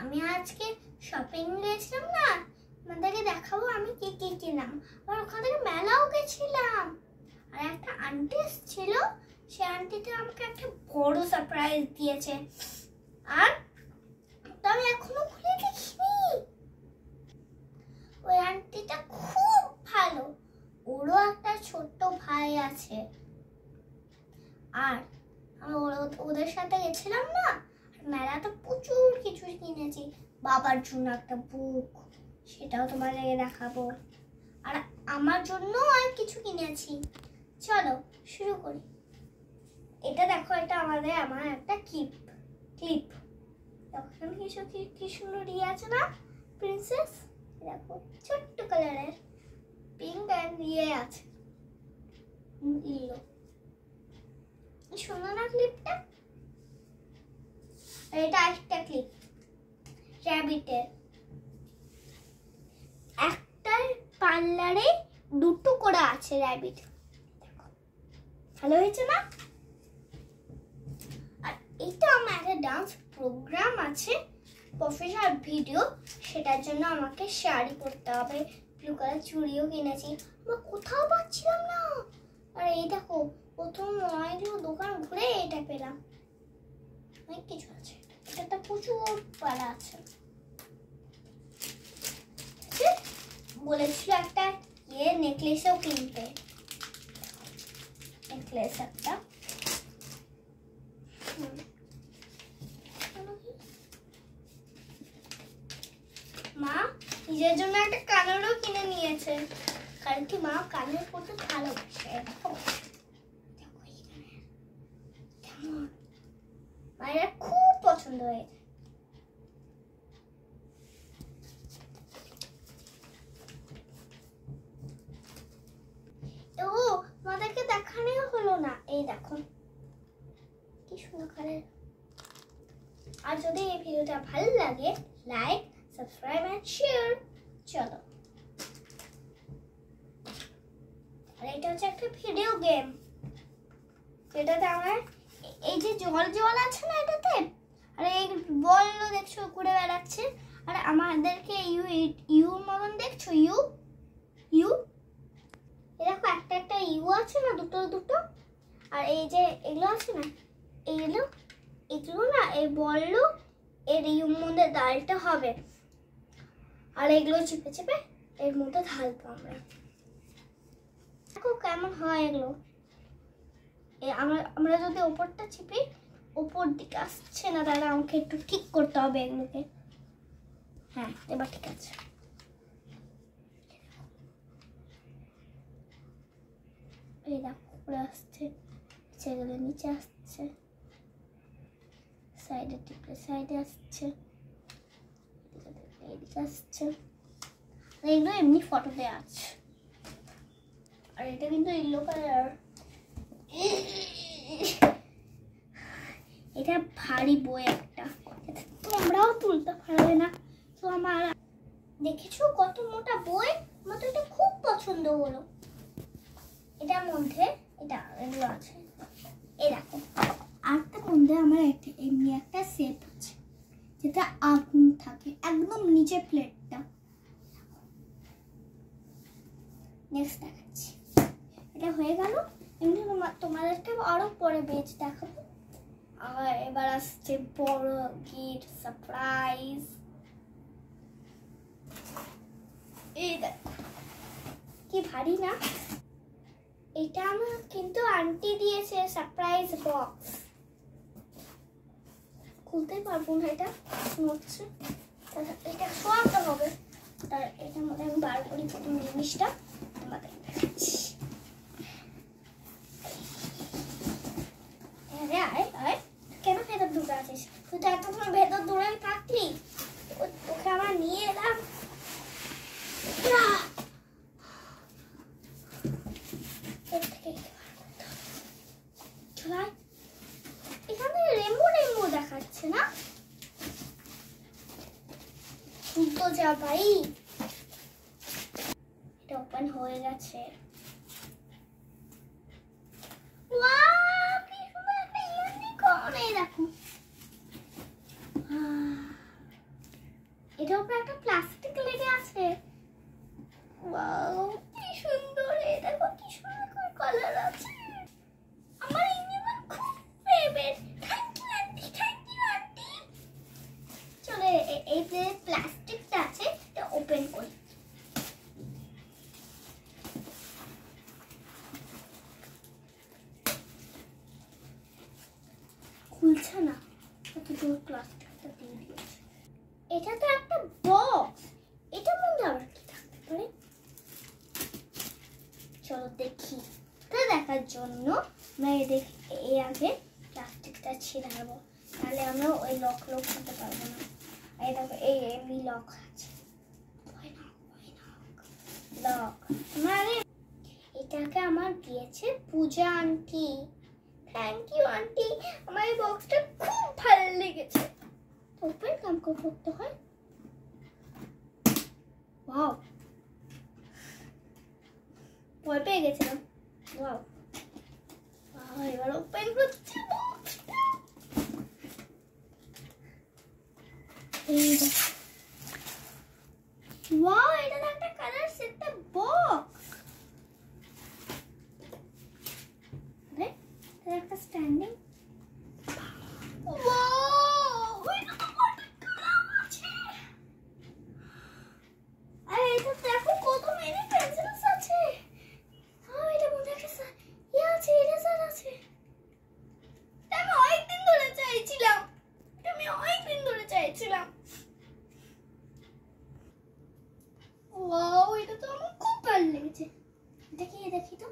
আমি আজকে শপিং গেছিলাম না, আপনাদেরকে দেখাবো আমি কি কি কিনলাম। আর ওখান থেকে মেলাও গেছিলাম, আর একটা আন্টি ছিল, সে আন্টিটা আমাকে একটা বড় সারপ্রাইজ দিয়েছে, আর তো আমি এখনো খুলে দেখিনি। ওই আন্টিটা খুব ভালো, ওরও একটা ছোট্ট ভাই আছে, আর আমি ওদের সাথে গেছিলাম না, মেলাতে প্রচুর কিছু কিনেছি। বাবার জন্য একটা বুক, সেটাও তোমাদেরকে দেখাবো, আর আমার জন্য আর কিছু কিনেছি। চলো শুরু করি। এটা দেখো, এটা আমার একটা ক্লিপ তখন কি সুন্দর ইয়ে আছে না, প্রিন্সেস। দেখো ছোট্ট কালারের পিঙ্ক অ্যান্ড ইয়ে আছে, ইয়েলো। সুন্দর না ক্লিপটা? এটা একটা ক্লিপ র্যাবিটের, একটা পার্লারে দুটো করে আছে র্যাবিট। দেখো ভালো হয়েছে না? আর এটা আমার একটা ডান্স প্রোগ্রাম আছে, প্রফেশনাল ভিডিও, সেটার জন্য আমাকে শাড়ি পরতে হবে। ব্লু কালার চুড়িও কিনেছি, আমরা কোথাও পাচ্ছিলাম না। আর এই দেখো, প্রথম অনেকগুলো দোকান ঘুরে এটা পেলাম, অনেক কিছু আছে। এটা প্রচুর পাড়া আছে। বলেছিল একটা নেকলেসও কিনতে, নেকলেস একটা। মা নিজের জন্য একটা কানেরও কিনে নিয়েছে, কারণ কি মা কানের পরতে ভালোবাসে। মায়ের খুব পছন্দ হয়েছে। ও আমাদেরকে দেখানো হলো না, এই দেখো কি সুন্দর কালার। আর যদি এই ভিডিওটা ভালো লাগে, লাইক, সাবস্ক্রাইব এন্ড শেয়ার। চলো, আর এটা হচ্ছে একটা ভিডিও গেম, যেটাতে আমরা এই যে জল আছে না এটাতে, আর এই বলগুলো দেখছো ঘুরে বেড়াচ্ছে, আর আমাদেরকে ইউর মতন দেখছো, ইউ দেখো একটা ইউ আছে না, দুটো। আর এই যে এগুলো আছে না, এগুলো না, এই বললো এর ইউর মধ্যে ডালটা হবে, আর এগুলো চেপে এর মধ্যে ঢালবো আমরা। দেখো কেমন হয় এগুলো। আমরা যদি ওপরটা চিপি, ওপর দিকে আসছে না, তাহলে আমাকে একটু ঠিক করতে হবে এগুলোকে। হ্যাঁ, এবার ঠিক আছে। এই দেখো উপরে আসছে, সেগুলো নিচে আসছে, সাইডে টিপলে সাইডে আসছে, এদিকে আসছে। এগুলো এমনি ফটোতে আছে, আর এটা কিন্তু ইয়েলো কালার। এটা ভারী বই একটা, তোমরাও তুলতে পারবে না। তো আমার দেখেছো কত মোটা বই, আমার তো এটা খুব পছন্দ হলো। এটার মধ্যে এগুলো আছে, এই দেখো। আরটার মধ্যে আমার এমনি একটা শেপ আছে, যেটা আগুন থাকে একদম নিচে প্লেটটা। নেক্সট দেখাচ্ছি, এটা হয়ে গেল। এমনি তোমাদেরকে আরো পরে বেচ দেখাবো। আর এবার আসছে বড় গিফট সারপ্রাইজ। এই দেখো কি ভারী না, এটা আমার কিন্তু আন্টি দিয়েছে সারপ্রাইজ বক্স। খুলতে পারবো না, এটা হচ্ছে, এটা শোয়াতে হবে। তার এটার মধ্যে আমি বার করি প্রথম জিনিসটা, তোমাদের দেখাচ্ছি। কেন ভেতর ঢুকে আছিস? তুই তো এতক্ষণ ভেতর দূরে থাকলি, ওকে আমার নিয়ে এলাম। এখানে রেমো দেখাচ্ছে না, তো যা ভাই। এটা ওপেন হয়ে গেছে। ওয়াও, কি সুন্দর একটা ইউনিকর্ন। এই দেখো, এটার উপরে একটা প্লাস্টিক লেগে আছে। ওয়াও কি সুন্দর, এই দেখো কি সুন্দর কালার আছে। আমার ইউনিকর্ন খুব favourite. Thank you aunty, thank you aunty. চলো এই যে প্লাস্টিকটা আছে এটা ওপেন করি। খুলছে না, এত জোর প্লাস্টিকটা দিয়ে দিয়েছে। এটা তো একটা বক্স, এটার মধ্যে আবার কি থাকতে পারে? চলো দেখি। এটা দেখার জন্য আমরা এই আগে প্লাস্টিকটা ছিঁড়ে নেবো, তাহলে আমরা ওই লক করতে পারবো না। এই দেখো এই এমনি লক আছে, লক। মানে এটাকে আমার দিয়েছে পূজা আন্টি। থ্যাংক ইউ আন্টি, আমার এই বক্সটা খুব ভালো লেগেছে। ওপেন কাম করতে হয়। ওয়াও, ভয় পেয়ে গেছিলাম। ওয়াও, এবার ওপেন করছি বক্সটা। ওয়াও, এটা একটা কালার সেটটা বক্স। একটা স্ট্যান্ডিং। ওয়াও, এটা তো অনেক কালার আছে। আরে এটা দেখো কত মেনি পেন্সিলস আছে। এটা মধ্যে একটা আছে, ইরেজার আছে। আমি অনেকদিন ধরে চাইছিলাম। ওয়াও, এটা তো আমার খুব ভালো লেগেছে। দেখি তো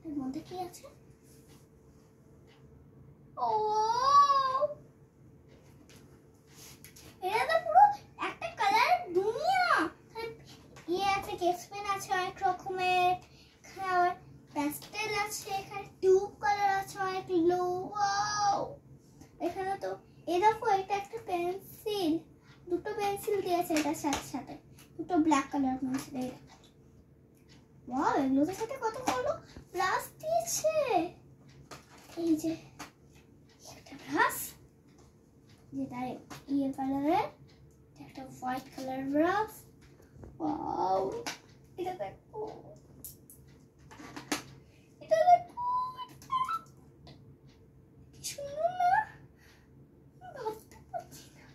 এর মধ্যে কি আছে। ওয়াও, এটা তো পুরো একটা কালার দুনিয়া। আছে, কেস পেন আছে অনেক রকমের, এখানে প্যাস্টেল আছে, এখানে টিউব কালার আছে অনেক লো। ওয়াও, এখানে তো এই দেখো এটা একটা পেন্সিল, দুটো পেন্সিল দিয়েছে এটার সাথে দুটো ব্ল্যাক কালার পেন্সিল। ওয়াও, এগুলোর সাথে কতগুলো ব্রাশ দিয়েছে। এই যে একটা ব্রাশ, যেটা ইয়ে কালারের, একটা হোয়াইট কালার ব্রাশ। ওয়াও, এটা দেখো, কি সুন্দর না? ভাবতে পারছি না,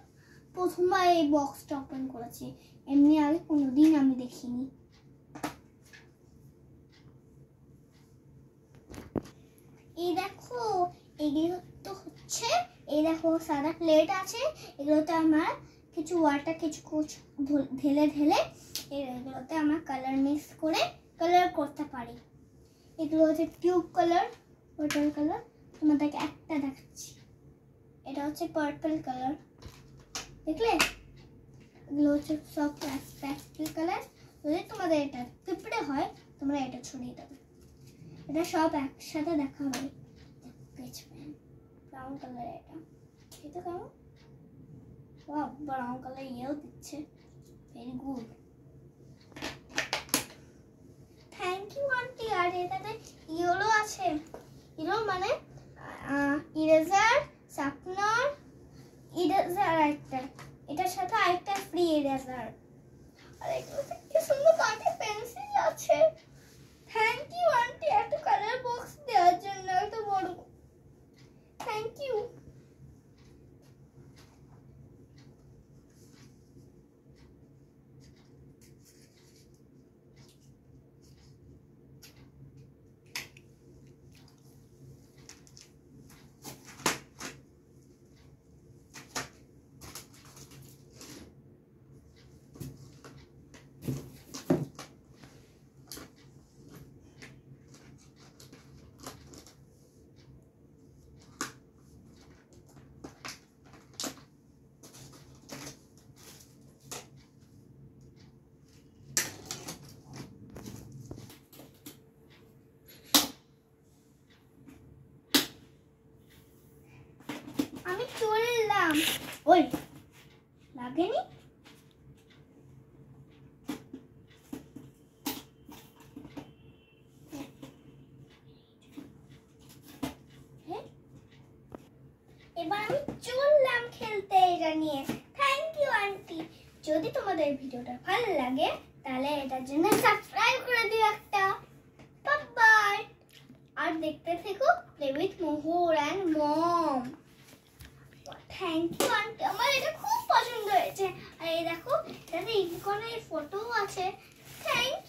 প্রথমবার এই বক্সটা ওপেন করেছি, এমনি আগে কোনোদিন আমি দেখিনি। এই দেখো, এগুলো তো হচ্ছে, এই দেখো সাদা প্লেট আছে, এগুলোতে আমার কিছু ওয়াটার কিছু ঢেলে এগুলোতে আমরা কালার মিক্স করে কালার করতে পারি। এগুলো হচ্ছে টিউব কালার, ওয়াটার কালার। তোমাদেরকে একটা দেখাচ্ছি, এটা হচ্ছে পার্পল কালার, দেখলে? এগুলো হচ্ছে সব প্যাস্টেল কালার। যদি তোমাদের এটা পিঁপড়ে হয় তোমরা এটা ছড়িয়ে দেবে, এটা সব একসাথে দেখা হবে। ব্রাউন কালার, এটা কেমন? ওয়াও, ব্রাউন কালার ইয়েও দিচ্ছে, very good. Thank you aunty. আর এটাতে ইয়েলো আছে, ইয়েলো মানে ইরেজার, শার্পনার, ইরেজার একটা, এটার সাথে আরেকটা ফ্রি ইরেজার। আর এগুলোতে কি সুন্দর কাঠের পেন্সিল আছে। থ্যাংক ইউ আন্টি এত কালার বক্স দেওয়ার জন্য, এত বড়। Thank you. আমি চললাম। ওই লাগেনি? এবার আমি চললাম খেলতে এটা নিয়ে। Thank you aunty. যদি তোমাদের ভিডিওটা ভালো লাগে তাহলে এটার জন্য সাবস্ক্রাইব করে দিও একটা। বাই। আর দেখতে থেকো play with Mohor and mom. Thank you aunty, আমার এটা খুব পছন্দ হয়েছে। আর এই দেখো এটাতে ইউনিকর্নের ফটো আছে। থ্যাংক